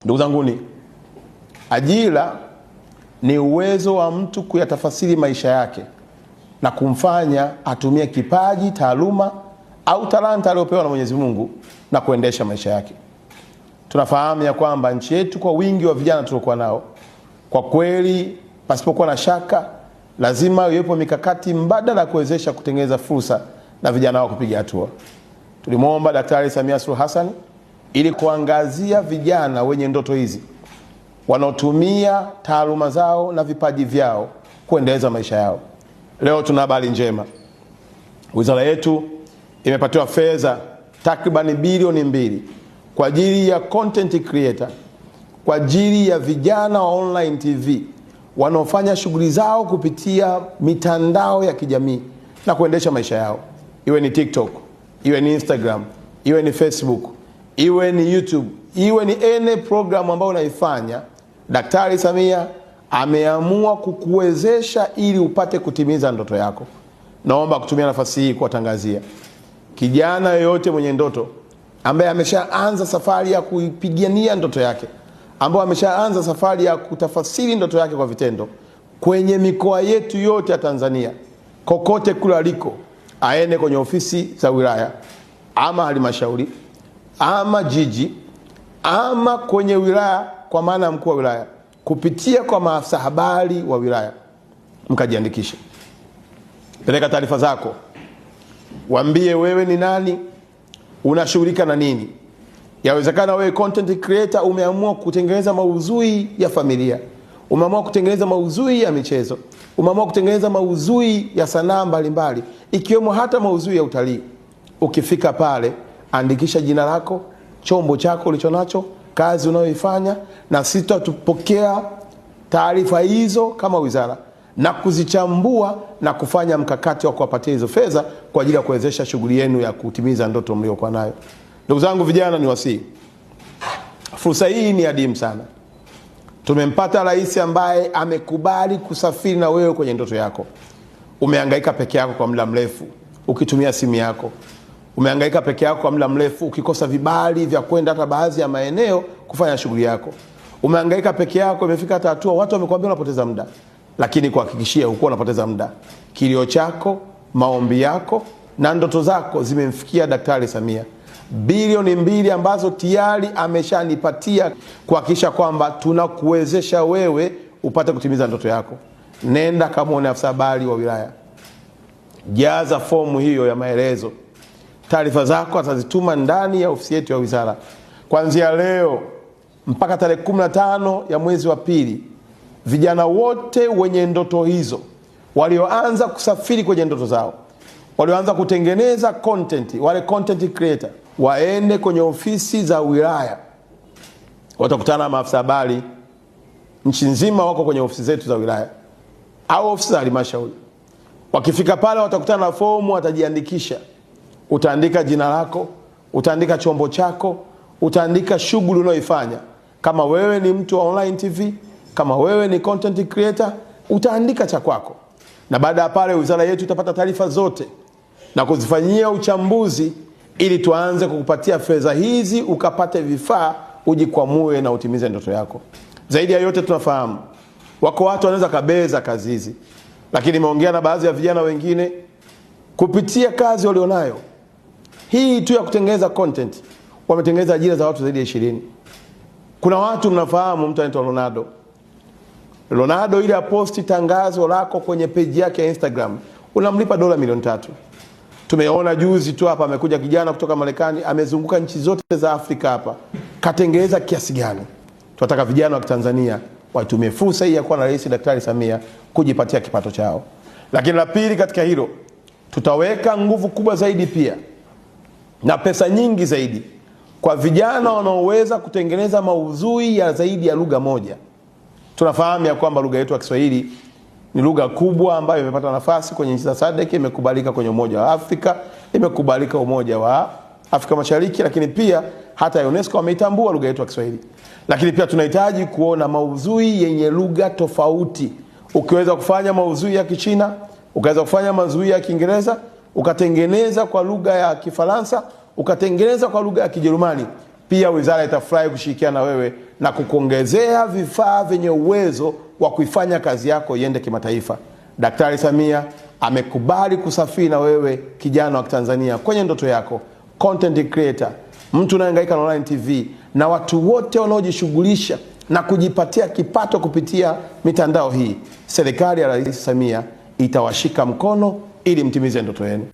Ndugu zanguni, ajira ni uwezo wa mtu kuyatafasiri maisha yake na kumfanya atumie kipaji, taaluma au talanta aliyopewa na Mwenyezi Mungu na kuendesha maisha yake. Tunafahamu ya kwamba nchi yetu kwa wingi wa vijana tuliokuwa nao, kwa kweli pasipokuwa na shaka lazima iwepo mikakati mbadala kuwezesha kutengeneza fursa na vijana wao kupiga hatua. Tulimwomba Daktari Samia Suluhu Hassan ili kuangazia vijana wenye ndoto hizi wanaotumia taaluma zao na vipaji vyao kuendeleza maisha yao. Leo tuna habari njema. Wizara yetu imepatiwa fedha takriban bilioni 2 kwa ajili ya content creator, kwa ajili ya vijana wa online TV wanaofanya shughuli zao kupitia mitandao ya kijamii na kuendesha maisha yao. Iwe ni TikTok, iwe ni Instagram, iwe ni Facebook, iwe ni YouTube, iwe ni any program ambayo unaifanya, Daktari Samia ameamua kukuwezesha ili upate kutimiza ndoto yako. Naomba kutumia nafasi hii kuwatangazia kijana yoyote mwenye ndoto ambaye ameshaanza safari ya kuipigania ndoto yake, ambaye ameshaanza safari ya kutafasiri ndoto yake kwa vitendo kwenye mikoa yetu yote ya Tanzania, kokote kule aliko, aende kwenye ofisi za wilaya ama halmashauri ama jiji ama kwenye wilaya, kwa maana mkuu wa wilaya, kupitia kwa maafisa habari wa wilaya, mkajiandikishe. Peleka taarifa zako, waambie wewe ni nani, unashughulika na nini. Yawezekana wewe content creator umeamua kutengeneza maudhui ya familia, umeamua kutengeneza maudhui ya michezo, umeamua kutengeneza maudhui ya sanaa mbalimbali, ikiwemo hata maudhui ya utalii. Ukifika pale, andikisha jina lako, chombo chako ulichonacho, kazi unayoifanya, na sisi tutapokea taarifa hizo kama wizara na kuzichambua na kufanya mkakati wa kuwapatia hizo fedha kwa ajili ya kuwezesha shughuli yenu ya kutimiza ndoto mliokuwa nayo. Ndugu zangu vijana, ni wasii, fursa hii ni adimu sana. Tumempata rais ambaye amekubali kusafiri na wewe kwenye ndoto yako. Umehangaika peke yako kwa muda mrefu ukitumia simu yako. Umehangaika peke yako kwa muda mrefu ukikosa vibali vya kwenda hata baadhi ya maeneo kufanya shughuli yako. Umehangaika peke yako, imefika hata hatua watu wamekwambia unapoteza muda. Lakini kuhakikishia huko unapoteza muda. Kilio chako, maombi yako na ndoto zako zimemfikia Daktari Samia. Bilioni 2 ambazo tayari ameshanipatia kuhakikisha kwamba tunakuwezesha wewe upate kutimiza ndoto yako. Nenda kamuone afisa habari wa wilaya, jaza fomu hiyo ya maelezo. Taarifa zako atazituma ndani ya ofisi yetu ya wizara. Kuanzia leo mpaka tarehe 15 ya mwezi wa pili, vijana wote wenye ndoto hizo, walioanza kusafiri kwenye ndoto zao, walioanza kutengeneza content, wale content creator, waende kwenye ofisi za wilaya. Watakutana na maafisa habari nchi nzima, wako kwenye ofisi zetu za wilaya au ofisi za halmashauri. Wakifika pale watakutana na fomu, watajiandikisha. Utaandika jina lako, utaandika chombo chako, utaandika shughuli unayoifanya. Kama wewe ni mtu wa online TV, kama wewe ni content creator, utaandika cha kwako. Na baada ya pale wizara yetu itapata taarifa zote na kuzifanyia uchambuzi ili tuanze kukupatia fedha hizi ukapate vifaa ujikwamue na utimize ndoto yako. Zaidi ya yote, tunafahamu wako watu wanaweza kabeza kazi hizi, lakini nimeongea na baadhi ya vijana wengine kupitia kazi walionayo hii tu ya kutengeneza content, wametengeneza ajira za watu zaidi ya 20. Kuna watu mnafahamu, mtu anaitwa Ronaldo ile aposti tangazo lako kwenye page yake ya Instagram, unamlipa dola milioni 3. Tumeona juzi tu hapa amekuja kijana kutoka Marekani, amezunguka nchi zote za Afrika hapa, katengeneza kiasi gani. Tunataka vijana wa Tanzania watumie fursa hii ya kuwa na Rais Daktari Samia kujipatia kipato chao. Lakini la pili katika hilo, tutaweka nguvu kubwa zaidi pia na pesa nyingi zaidi kwa vijana wanaoweza kutengeneza maudhui ya zaidi ya lugha moja. Tunafahamu ya kwamba lugha yetu ya Kiswahili ni lugha kubwa ambayo imepata nafasi kwenye nchi za SADC, imekubalika kwenye Umoja wa Afrika, imekubalika Umoja wa Afrika Mashariki, lakini pia hata UNESCO wameitambua lugha yetu ya Kiswahili. Lakini pia tunahitaji kuona maudhui yenye lugha tofauti. Ukiweza kufanya maudhui ya Kichina, ukaweza kufanya maudhui ya Kiingereza, ukatengeneza kwa lugha ya Kifaransa, ukatengeneza kwa lugha ya Kijerumani, Pia wizara itafurahi kushirikiana na wewe na kukuongezea vifaa vyenye uwezo wa kuifanya kazi yako iende kimataifa. Daktari Samia amekubali kusafiri na wewe, kijana wa Tanzania, kwenye ndoto yako. Content creator, mtu unayehangaika na online TV, na watu wote wanaojishughulisha na kujipatia kipato kupitia mitandao hii, serikali ya Rais Samia itawashika mkono ili mtimize ndoto yenu.